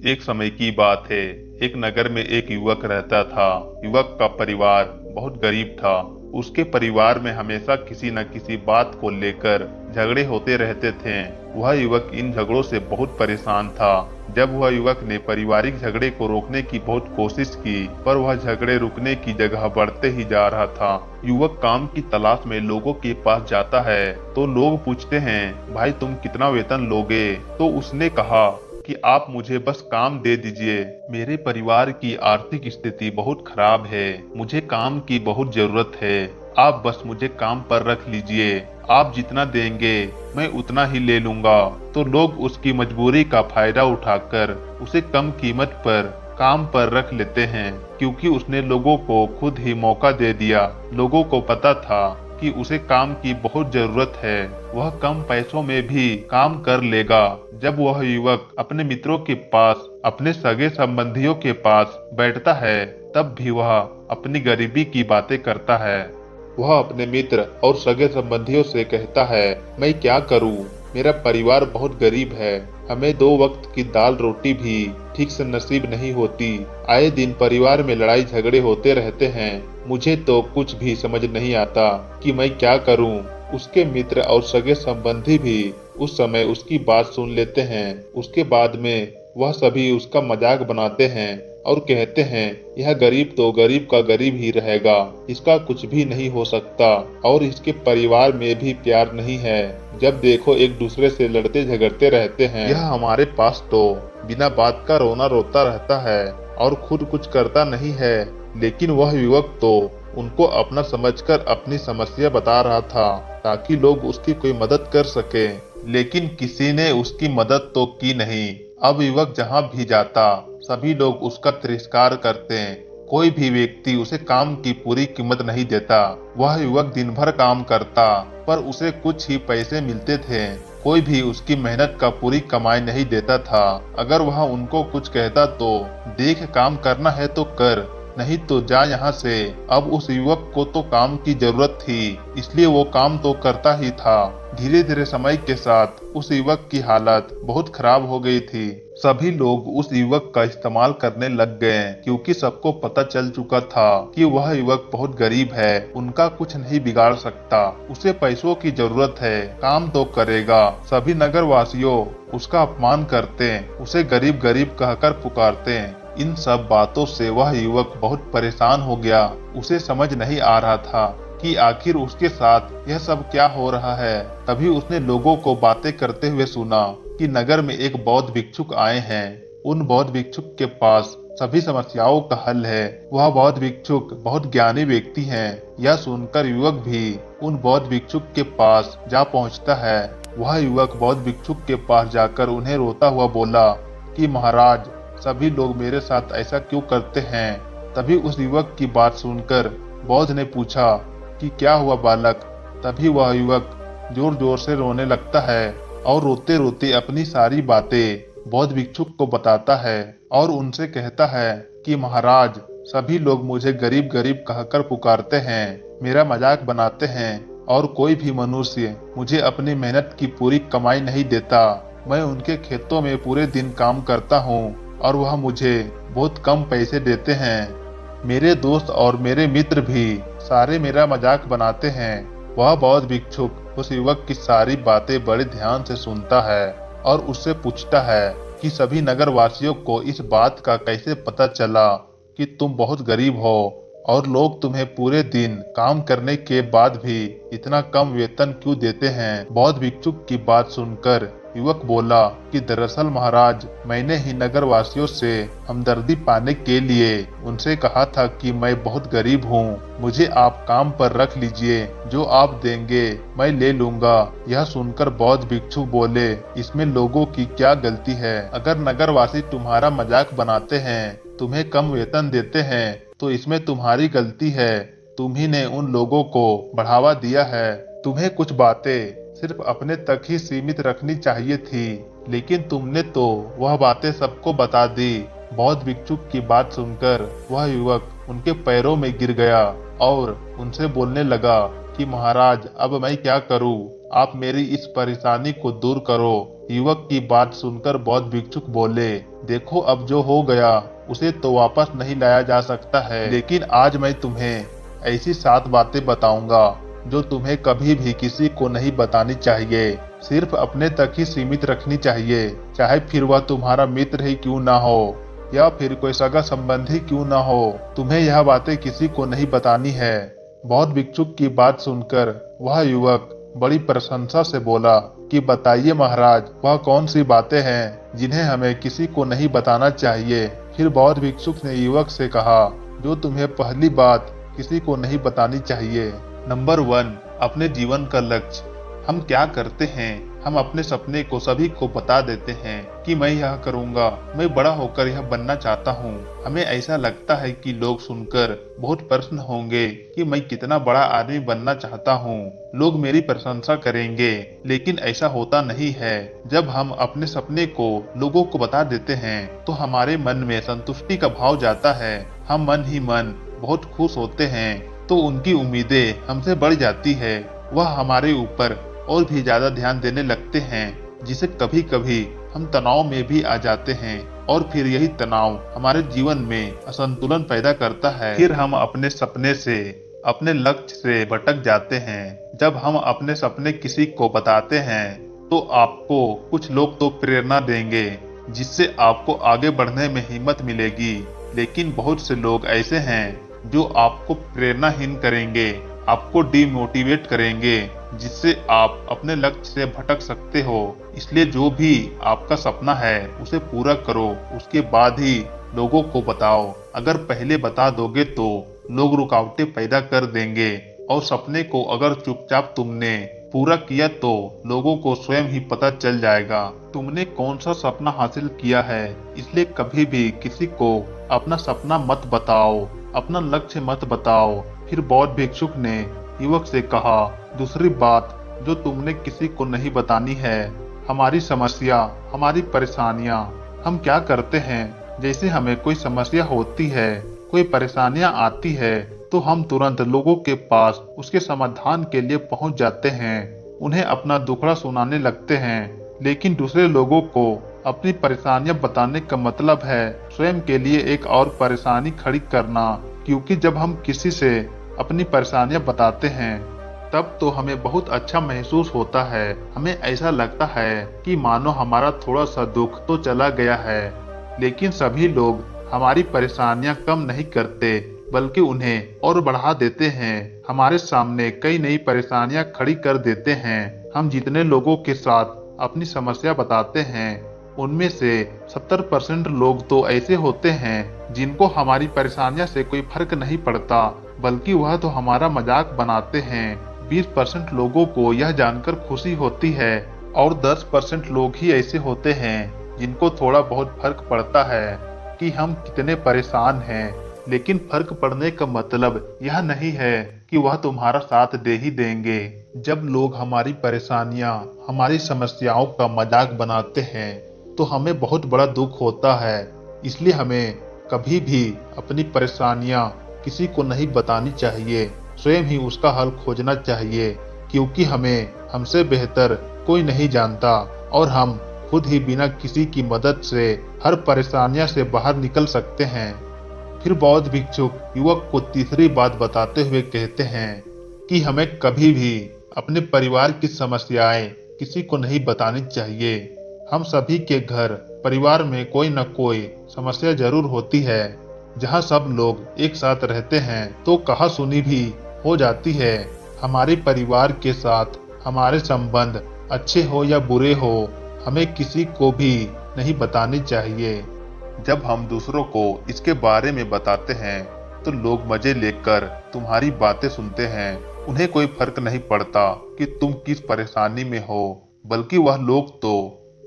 एक समय की बात है। एक नगर में एक युवक रहता था। युवक का परिवार बहुत गरीब था। उसके परिवार में हमेशा किसी न किसी बात को लेकर झगड़े होते रहते थे। वह युवक इन झगड़ों से बहुत परेशान था। जब वह युवक ने पारिवारिक झगड़े को रोकने की बहुत कोशिश की, पर वह झगड़े रुकने की जगह बढ़ते ही जा रहा था। युवक काम की तलाश में लोगों के पास जाता है तो लोग पूछते हैं, भाई तुम कितना वेतन लोगे? तो उसने कहा कि आप मुझे बस काम दे दीजिए। मेरे परिवार की आर्थिक स्थिति बहुत खराब है, मुझे काम की बहुत जरूरत है। आप बस मुझे काम पर रख लीजिए। आप जितना देंगे मैं उतना ही ले लूंगा। तो लोग उसकी मजबूरी का फायदा उठाकर उसे कम कीमत पर काम पर रख लेते हैं, क्योंकि उसने लोगों को खुद ही मौका दे दिया। लोगों को पता था कि उसे काम की बहुत जरूरत है, वह कम पैसों में भी काम कर लेगा। जब वह युवक अपने मित्रों के पास, अपने सगे संबंधियों के पास बैठता है, तब भी वह अपनी गरीबी की बातें करता है। वह अपने मित्र और सगे संबंधियों से कहता है, मैं क्या करूं? मेरा परिवार बहुत गरीब है। हमें 2 वक्त की दाल रोटी भी ठीक से नसीब नहीं होती। आए दिन परिवार में लड़ाई झगड़े होते रहते हैं। मुझे तो कुछ भी समझ नहीं आता कि मैं क्या करूं। उसके मित्र और सगे संबंधी भी उस समय उसकी बात सुन लेते हैं। उसके बाद में वह सभी उसका मजाक बनाते हैं और कहते हैं, यह गरीब तो गरीब का गरीब ही रहेगा, इसका कुछ भी नहीं हो सकता और इसके परिवार में भी प्यार नहीं है। जब देखो एक दूसरे से लड़ते झगड़ते रहते हैं। यह हमारे पास तो बिना बात का रोना रोता रहता है और खुद कुछ करता नहीं है। लेकिन वह युवक तो उनको अपना समझकर अपनी समस्या बता रहा था, ताकि लोग उसकी कोई मदद कर सके। लेकिन किसी ने उसकी मदद तो की नहीं। अब युवक जहाँ भी जाता, सभी लोग उसका तिरस्कार करते। कोई भी व्यक्ति उसे काम की पूरी कीमत नहीं देता। वह युवक दिन भर काम करता, पर उसे कुछ ही पैसे मिलते थे। कोई भी उसकी मेहनत का पूरी कमाई नहीं देता था। अगर वह उनको कुछ कहता तो, देख काम करना है तो कर, नहीं तो जा यहाँ से। अब उस युवक को तो काम की जरूरत थी, इसलिए वो काम तो करता ही था। धीरे धीरे समय के साथ उस युवक की हालत बहुत खराब हो गई थी। सभी लोग उस युवक का इस्तेमाल करने लग गए, क्योंकि सबको पता चल चुका था कि वह युवक बहुत गरीब है, उनका कुछ नहीं बिगाड़ सकता। उसे पैसों की जरूरत है, काम तो करेगा। सभी नगर वासियों उसका अपमान करते, उसे गरीब गरीब कहकर पुकारते। इन सब बातों से वह युवक बहुत परेशान हो गया। उसे समझ नहीं आ रहा था कि आखिर उसके साथ यह सब क्या हो रहा है। तभी उसने लोगों को बातें करते हुए सुना कि नगर में एक बौद्ध भिक्षुक आए हैं। उन बौद्ध भिक्षुक के पास सभी समस्याओं का हल है। वह बौद्ध भिक्षुक बहुत ज्ञानी व्यक्ति हैं। यह सुनकर युवक भी उन बौद्ध भिक्षुक के पास जा पहुंचता है। वह युवक बौद्ध भिक्षुक के पास जाकर उन्हें रोता हुआ बोला कि महाराज, सभी लोग मेरे साथ ऐसा क्यों करते हैं? तभी उस युवक की बात सुनकर बौद्ध ने पूछा कि क्या हुआ बालक? तभी वह युवक जोर जोर से रोने लगता है और रोते रोते अपनी सारी बातें बौद्ध भिक्षुक को बताता है और उनसे कहता है कि महाराज, सभी लोग मुझे गरीब गरीब कहकर पुकारते हैं, मेरा मजाक बनाते हैं और कोई भी मनुष्य मुझे अपनी मेहनत की पूरी कमाई नहीं देता। मैं उनके खेतों में पूरे दिन काम करता हूँ और वह मुझे बहुत कम पैसे देते हैं। मेरे दोस्त और मेरे मित्र भी सारे मेरा मजाक बनाते हैं। वह बौद्ध भिक्षुक उस युवक की सारी बातें बड़े ध्यान से सुनता है और उससे पूछता है कि सभी नगर वासियों को इस बात का कैसे पता चला कि तुम बहुत गरीब हो और लोग तुम्हें पूरे दिन काम करने के बाद भी इतना कम वेतन क्यों देते हैं? बौद्ध भिक्षुक की बात सुनकर युवक बोला कि दरअसल महाराज, मैंने ही नगर वासियों से हमदर्दी पाने के लिए उनसे कहा था कि मैं बहुत गरीब हूँ, मुझे आप काम पर रख लीजिए, जो आप देंगे मैं ले लूंगा। यह सुनकर बौद्ध भिक्षु बोले, इसमें लोगों की क्या गलती है? अगर नगरवासी तुम्हारा मजाक बनाते हैं, तुम्हें कम वेतन देते हैं, तो इसमें तुम्हारी गलती है। तुम ही ने उन लोगों को बढ़ावा दिया है। तुम्हें कुछ बातें सिर्फ अपने तक ही सीमित रखनी चाहिए थी, लेकिन तुमने तो वह बातें सबको बता दी। बौद्ध भिक्षुक की बात सुनकर वह युवक उनके पैरों में गिर गया और उनसे बोलने लगा कि महाराज, अब मैं क्या करूं? आप मेरी इस परेशानी को दूर करो। युवक की बात सुनकर बौद्ध भिक्षुक बोले, देखो अब जो हो गया उसे तो वापस नहीं लाया जा सकता है, लेकिन आज मैं तुम्हें ऐसी 7 बातें बताऊंगा जो तुम्हें कभी भी किसी को नहीं बतानी चाहिए, सिर्फ अपने तक ही सीमित रखनी चाहिए, चाहे फिर वह तुम्हारा मित्र ही क्यों ना हो या फिर कोई सगा संबंधी क्यों ना हो, तुम्हें यह बातें किसी को नहीं बतानी है। बौद्ध भिक्षुक की बात सुनकर वह युवक बड़ी प्रशंसा से बोला कि बताइए महाराज, वह कौन सी बातें हैं जिन्हें हमें किसी को नहीं बताना चाहिए। फिर बौद्ध भिक्षुक ने युवक से कहा, जो तुम्हें पहली बात किसी को नहीं बतानी चाहिए। नंबर 1, अपने जीवन का लक्ष्य। हम क्या करते हैं, हम अपने सपने को सभी को बता देते हैं कि मैं यह करूंगा, मैं बड़ा होकर यह बनना चाहता हूँ। हमें ऐसा लगता है कि लोग सुनकर बहुत प्रसन्न होंगे कि मैं कितना बड़ा आदमी बनना चाहता हूँ, लोग मेरी प्रशंसा करेंगे, लेकिन ऐसा होता नहीं है। जब हम अपने सपने को लोगों को बता देते हैं तो हमारे मन में संतुष्टि का भाव जाता है, हम मन ही मन बहुत खुश होते हैं, तो उनकी उम्मीदें हमसे बढ़ जाती है, वह हमारे ऊपर और भी ज्यादा ध्यान देने लगते हैं, जिसे कभी कभी हम तनाव में भी आ जाते हैं और फिर यही तनाव हमारे जीवन में असंतुलन पैदा करता है। फिर हम अपने सपने से, अपने लक्ष्य से भटक जाते हैं। जब हम अपने सपने किसी को बताते हैं तो आपको कुछ लोग तो प्रेरणा देंगे, जिससे आपको आगे बढ़ने में हिम्मत मिलेगी, लेकिन बहुत से लोग ऐसे हैं जो आपको प्रेरणाहीन करेंगे, आपको डिमोटिवेट करेंगे, जिससे आप अपने लक्ष्य से भटक सकते हो। इसलिए जो भी आपका सपना है उसे पूरा करो, उसके बाद ही लोगों को बताओ। अगर पहले बता दोगे तो लोग रुकावटें पैदा कर देंगे, और सपने को अगर चुपचाप तुमने पूरा किया तो लोगों को स्वयं ही पता चल जाएगा तुमने कौन सा सपना हासिल किया है। इसलिए कभी भी किसी को अपना सपना मत बताओ, अपना लक्ष्य मत बताओ। फिर बौद्ध भिक्षुक ने युवक से कहा, दूसरी बात जो तुमने किसी को नहीं बतानी है, हमारी समस्या, हमारी परेशानियां। हम क्या करते हैं, जैसे हमें कोई समस्या होती है, कोई परेशानियां आती है, तो हम तुरंत लोगों के पास उसके समाधान के लिए पहुंच जाते हैं, उन्हें अपना दुखड़ा सुनाने लगते हैं। लेकिन दूसरे लोगों को अपनी परेशानियां बताने का मतलब है स्वयं के लिए एक और परेशानी खड़ी करना, क्योंकि जब हम किसी से अपनी परेशानियां बताते हैं तब तो हमें बहुत अच्छा महसूस होता है। हमें ऐसा लगता है कि मानो हमारा थोड़ा सा दुख तो चला गया है। लेकिन सभी लोग हमारी परेशानियां कम नहीं करते, बल्कि उन्हें और बढ़ा देते हैं, हमारे सामने कई नई परेशानियां खड़ी कर देते हैं। हम जितने लोगों के साथ अपनी समस्या बताते हैं उनमें से 70% लोग तो ऐसे होते हैं जिनको हमारी परेशानियों से कोई फर्क नहीं पड़ता, बल्कि वह तो हमारा मजाक बनाते हैं। 20% लोगों को यह जानकर खुशी होती है और 10% लोग ही ऐसे होते हैं जिनको थोड़ा बहुत फर्क पड़ता है कि हम कितने परेशान हैं। लेकिन फर्क पड़ने का मतलब यह नहीं है कि वह तुम्हारा साथ दे ही देंगे। जब लोग हमारी परेशानियां, हमारी समस्याओं का मजाक बनाते हैं तो हमें बहुत बड़ा दुख होता है। इसलिए हमें कभी भी अपनी परेशानियां किसी को नहीं बतानी चाहिए, स्वयं ही उसका हल खोजना चाहिए, क्योंकि हमें हमसे बेहतर कोई नहीं जानता और हम खुद ही बिना किसी की मदद से हर परेशानियां से बाहर निकल सकते हैं। फिर बौद्ध भिक्षुक युवक को तीसरी बात बताते हुए कहते हैं कि हमें कभी भी अपने परिवार की समस्याएं किसी को नहीं बतानी चाहिए। हम सभी के घर परिवार में कोई न कोई समस्या जरूर होती है। जहाँ सब लोग एक साथ रहते हैं तो कहा सुनी भी हो जाती है। हमारे परिवार के साथ हमारे संबंध अच्छे हो या बुरे हो, हमें किसी को भी नहीं बतानी चाहिए। जब हम दूसरों को इसके बारे में बताते हैं तो लोग मजे लेकर तुम्हारी बातें सुनते हैं। उन्हें कोई फर्क नहीं पड़ता कि तुम किस परेशानी में हो, बल्कि वह लोग तो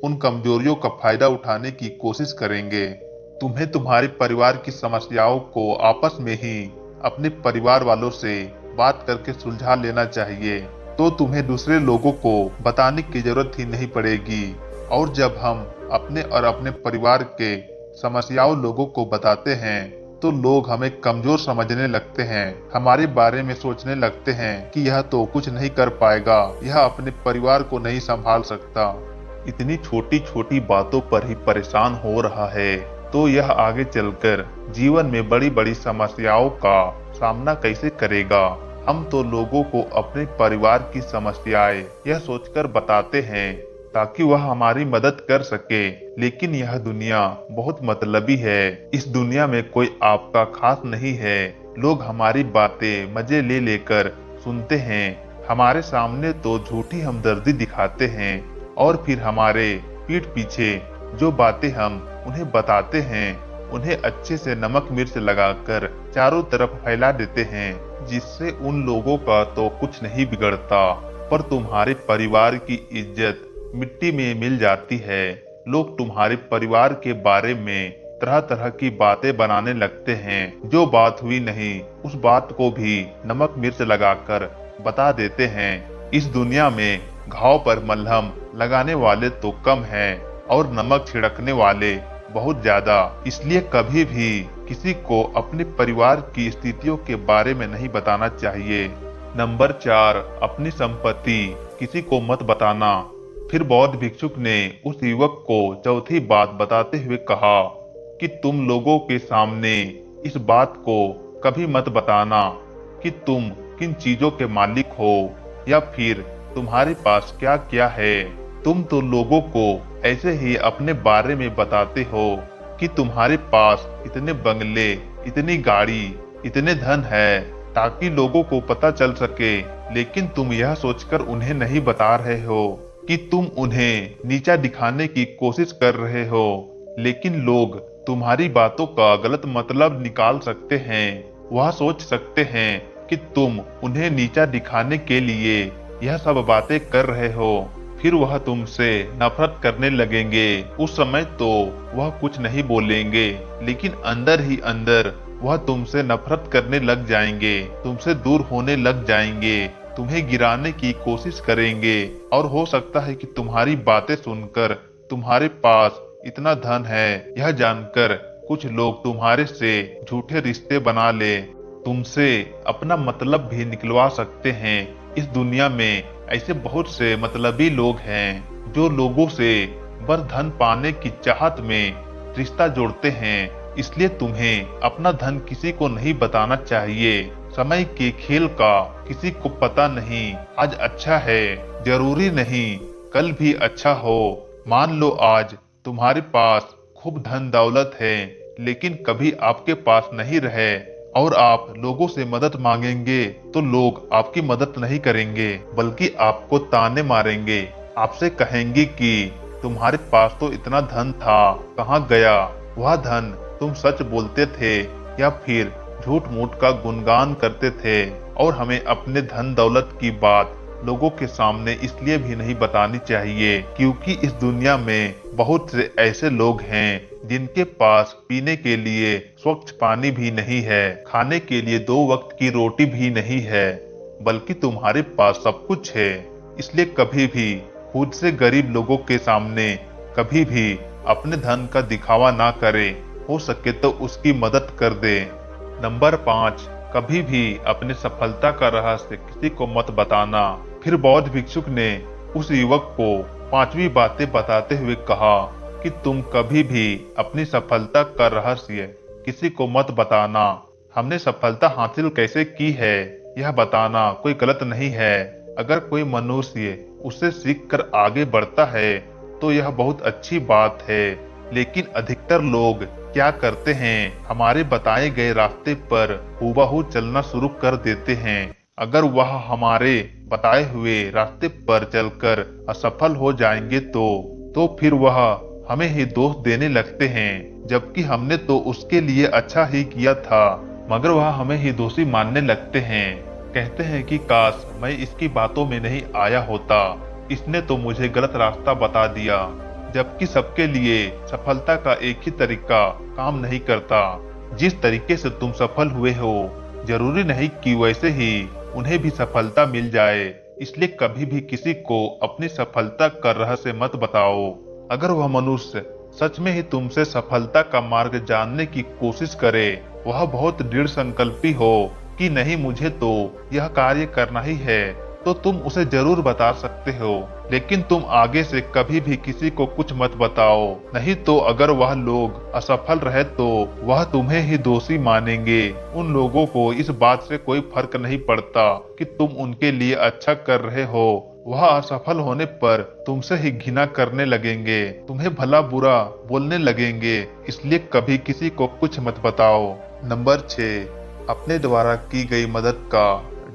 उन कमजोरियों का फायदा उठाने की कोशिश करेंगे। तुम्हें तुम्हारे परिवार की समस्याओं को आपस में ही अपने परिवार वालों से बात करके सुलझा लेना चाहिए, तो तुम्हें दूसरे लोगों को बताने की जरूरत ही नहीं पड़ेगी। और जब हम अपने और अपने परिवार के समस्याओं लोगों को बताते हैं तो लोग हमें कमजोर समझने लगते हैं, हमारे बारे में सोचने लगते हैं कि यह तो कुछ नहीं कर पाएगा, यह अपने परिवार को नहीं संभाल सकता। इतनी छोटी छोटी बातों पर ही परेशान हो रहा है तो यह आगे चलकर जीवन में बड़ी बड़ी समस्याओं का सामना कैसे करेगा। हम तो लोगों को अपने परिवार की समस्याएं यह सोचकर बताते हैं ताकि वह हमारी मदद कर सके, लेकिन यह दुनिया बहुत मतलबी है। इस दुनिया में कोई आपका खास नहीं है। लोग हमारी बातें मजे ले लेकर सुनते हैं, हमारे सामने तो झूठी हमदर्दी दिखाते हैं और फिर हमारे पीठ पीछे जो बातें हम उन्हें बताते हैं उन्हें अच्छे से नमक मिर्च लगाकर चारों तरफ फैला देते हैं, जिससे उन लोगों का तो कुछ नहीं बिगड़ता पर तुम्हारे परिवार की इज्जत मिट्टी में मिल जाती है। लोग तुम्हारे परिवार के बारे में तरह तरह की बातें बनाने लगते हैं। जो बात हुई नहीं उस बात को भी नमक मिर्च लगाकर बता देते हैं। इस दुनिया में घाव पर मलहम लगाने वाले तो कम हैं और नमक छिड़कने वाले बहुत ज्यादा। इसलिए कभी भी किसी को अपने परिवार की स्थितियों के बारे में नहीं बताना चाहिए। नंबर 4, अपनी संपत्ति किसी को मत बताना। फिर बौद्ध भिक्षुक ने उस युवक को चौथी बात बताते हुए कहा कि तुम लोगों के सामने इस बात को कभी मत बताना कि तुम किन चीजों के मालिक हो या फिर तुम्हारे पास क्या क्या है। तुम तो लोगों को ऐसे ही अपने बारे में बताते हो कि तुम्हारे पास इतने बंगले, इतनी गाड़ी, इतने धन है ताकि लोगों को पता चल सके, लेकिन तुम यह सोचकर उन्हें नहीं बता रहे हो कि तुम उन्हें नीचा दिखाने की कोशिश कर रहे हो। लेकिन लोग तुम्हारी बातों का गलत मतलब निकाल सकते हैं। वह सोच सकते हैं कि तुम उन्हें नीचा दिखाने के लिए यह सब बातें कर रहे हो, फिर वह तुमसे नफरत करने लगेंगे। उस समय तो वह कुछ नहीं बोलेंगे, लेकिन अंदर ही अंदर वह तुमसे नफरत करने लग जाएंगे, तुमसे दूर होने लग जाएंगे, तुम्हें गिराने की कोशिश करेंगे। और हो सकता है कि तुम्हारी बातें सुनकर तुम्हारे पास इतना धन है यह जानकर कुछ लोग तुम्हारे से झूठे रिश्ते बना ले, तुमसे अपना मतलब भी निकलवा सकते हैं। इस दुनिया में ऐसे बहुत से मतलबी लोग हैं जो लोगों से बस धन पाने की चाहत में रिश्ता जोड़ते हैं। इसलिए तुम्हें अपना धन किसी को नहीं बताना चाहिए। समय के खेल का किसी को पता नहीं, आज अच्छा है जरूरी नहीं कल भी अच्छा हो। मान लो आज तुम्हारे पास खूब धन दौलत है, लेकिन कभी आपके पास नहीं रहे और आप लोगों से मदद मांगेंगे तो लोग आपकी मदद नहीं करेंगे, बल्कि आपको ताने मारेंगे। आपसे कहेंगे कि तुम्हारे पास तो इतना धन था, कहाँ गया वह धन? तुम सच बोलते थे या फिर झूठ मूठ का गुणगान करते थे? और हमें अपने धन दौलत की बात लोगों के सामने इसलिए भी नहीं बतानी चाहिए क्योंकि इस दुनिया में बहुत से ऐसे लोग हैं जिनके पास पीने के लिए स्वच्छ पानी भी नहीं है, खाने के लिए 2 वक्त की रोटी भी नहीं है, बल्कि तुम्हारे पास सब कुछ है। इसलिए कभी भी खुद से गरीब लोगों के सामने कभी भी अपने धन का दिखावा ना करे, हो सके तो उसकी मदद कर दे। नंबर 5, कभी भी अपने सफलता का रहस्य किसी को मत बताना। फिर बौद्ध भिक्षुक ने उस युवक को 5वीं बातें बताते हुए कहा कि तुम कभी भी अपनी सफलता का रहस्य किसी को मत बताना। हमने सफलता हासिल कैसे की है यह बताना कोई गलत नहीं है। अगर कोई मनुष्य उससे सीखकर आगे बढ़ता है तो यह बहुत अच्छी बात है, लेकिन अधिकतर लोग क्या करते हैं, हमारे बताए गए रास्ते पर हूबहू चलना शुरू कर देते हैं। अगर वह हमारे बताए हुए रास्ते पर चलकर असफल हो जाएंगे तो फिर वह हमें ही दोष देने लगते हैं, जबकि हमने तो उसके लिए अच्छा ही किया था, मगर वह हमें ही दोषी मानने लगते हैं। कहते हैं कि काश मैं इसकी बातों में नहीं आया होता, इसने तो मुझे गलत रास्ता बता दिया। जबकि सबके लिए सफलता का एक ही तरीका काम नहीं करता। जिस तरीके से तुम सफल हुए हो जरूरी नहीं कि वैसे ही उन्हें भी सफलता मिल जाए। इसलिए कभी भी किसी को अपनी सफलता का रहस्य मत बताओ। अगर वह मनुष्य सच में ही तुमसे सफलता का मार्ग जानने की कोशिश करे, वह बहुत दृढ़ संकल्पी हो कि नहीं मुझे तो यह कार्य करना ही है, तो तुम उसे जरूर बता सकते हो, लेकिन तुम आगे से कभी भी किसी को कुछ मत बताओ, नहीं तो अगर वह लोग असफल रहे तो वह तुम्हें ही दोषी मानेंगे। उन लोगों को इस बात से कोई फर्क नहीं पड़ता कि तुम उनके लिए अच्छा कर रहे हो, वह असफल होने पर तुमसे ही घृणा करने लगेंगे, तुम्हें भला बुरा बोलने लगेंगे, इसलिए कभी किसी को कुछ मत बताओ। नंबर 6, अपने द्वारा की गई मदद का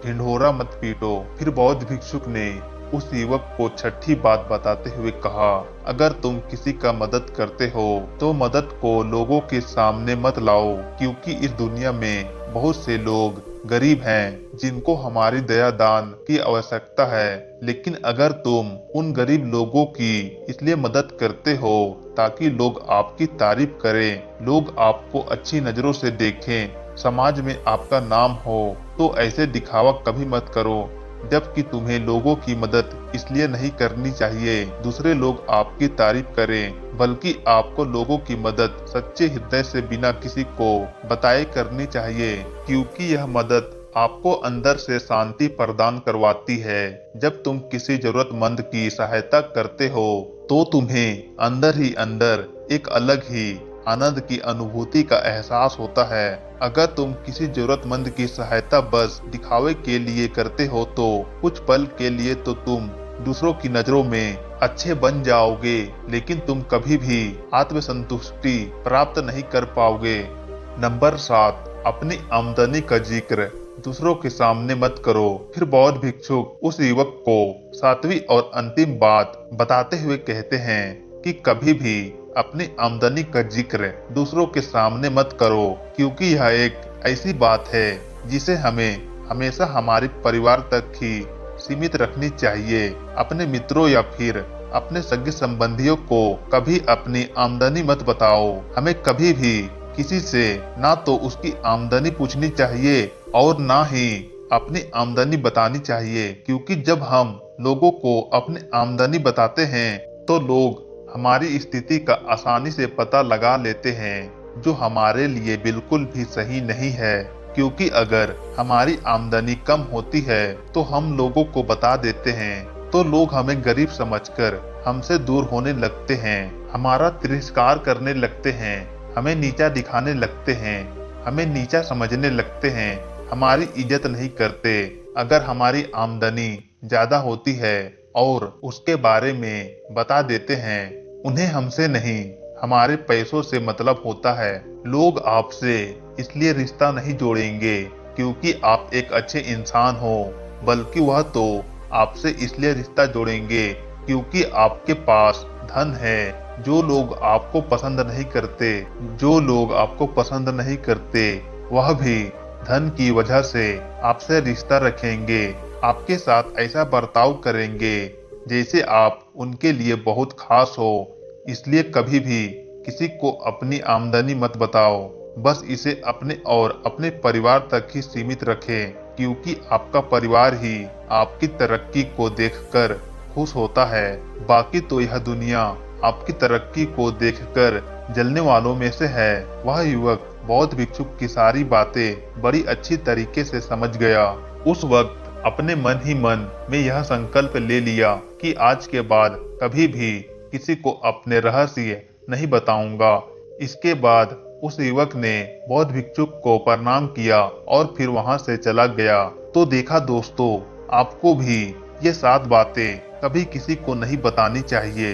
ढिंढोरा मत पीटो। फिर बौद्ध भिक्षुक ने उस युवक को छठी बात बताते हुए कहा, अगर तुम किसी का मदद करते हो तो मदद को लोगों के सामने मत लाओ, क्योंकि इस दुनिया में बहुत से लोग गरीब हैं जिनको हमारी दया दान की आवश्यकता है। लेकिन अगर तुम उन गरीब लोगों की इसलिए मदद करते हो ताकि लोग आपकी तारीफ करें, लोग आपको अच्छी नजरों से देखें, समाज में आपका नाम हो, तो ऐसे दिखावा कभी मत करो। जबकि तुम्हें लोगों की मदद इसलिए नहीं करनी चाहिए दूसरे लोग आपकी तारीफ करें, बल्कि आपको लोगों की मदद सच्चे हृदय से बिना किसी को बताए करनी चाहिए, क्योंकि यह मदद आपको अंदर से शांति प्रदान करवाती है। जब तुम किसी जरूरतमंद की सहायता करते हो तो तुम्हें अंदर ही अंदर एक अलग ही आनंद की अनुभूति का एहसास होता है। अगर तुम किसी जरूरतमंद की सहायता बस दिखावे के लिए करते हो तो कुछ पल के लिए तो तुम दूसरों की नजरों में अच्छे बन जाओगे, लेकिन तुम कभी भी आत्मसंतुष्टि प्राप्त नहीं कर पाओगे। नंबर 7, अपनी आमदनी का जिक्र दूसरों के सामने मत करो। फिर बौद्ध भिक्षुक उस युवक को 7वीं और अंतिम बात बताते हुए कहते हैं कि कभी भी अपनी आमदनी का जिक्र दूसरों के सामने मत करो, क्योंकि यह एक ऐसी बात है जिसे हमें हमेशा हमारे परिवार तक ही सीमित रखनी चाहिए। अपने मित्रों या फिर अपने सगे संबंधियों को कभी अपनी आमदनी मत बताओ। हमें कभी भी किसी से ना तो उसकी आमदनी पूछनी चाहिए और ना ही अपनी आमदनी बतानी चाहिए, क्योंकि जब हम लोगों को अपनी आमदनी बताते हैं तो लोग हमारी स्थिति का आसानी से पता लगा लेते हैं, जो हमारे लिए बिल्कुल भी सही नहीं है। क्योंकि अगर हमारी आमदनी कम होती है तो हम लोगों को बता देते हैं तो लोग हमें गरीब समझकर हमसे दूर होने लगते हैं, हमारा तिरस्कार करने लगते हैं, हमें नीचा दिखाने लगते हैं, हमें नीचा समझने लगते हैं, हमारी इज्जत नहीं करते। अगर हमारी आमदनी ज्यादा होती है और उसके बारे में बता देते हैं, उन्हें हमसे नहीं हमारे पैसों से मतलब होता है। लोग आपसे इसलिए रिश्ता नहीं जोड़ेंगे क्योंकि आप एक अच्छे इंसान हो, बल्कि वह तो आपसे इसलिए रिश्ता जोड़ेंगे क्योंकि आपके पास धन है। जो लोग आपको पसंद नहीं करते वह भी धन की वजह से आपसे रिश्ता रखेंगे, आपके साथ ऐसा बर्ताव करेंगे जैसे आप उनके लिए बहुत खास हो। इसलिए कभी भी किसी को अपनी आमदनी मत बताओ, बस इसे अपने और अपने परिवार तक ही सीमित रखें, क्योंकि आपका परिवार ही आपकी तरक्की को देखकर खुश होता है। बाकी तो यह दुनिया आपकी तरक्की को देखकर जलने वालों में से है। वह युवक बौद्ध भिक्षुक की सारी बातें बड़ी अच्छी तरीके से समझ गया। उस वक्त अपने मन ही मन में यह संकल्प ले लिया कि आज के बाद कभी भी किसी को अपने रहस्य नहीं बताऊंगा। इसके बाद उस युवक ने बौद्ध भिक्षुक को प्रणाम किया और फिर वहां से चला गया। तो देखा दोस्तों, आपको भी ये 7 बातें कभी किसी को नहीं बतानी चाहिए।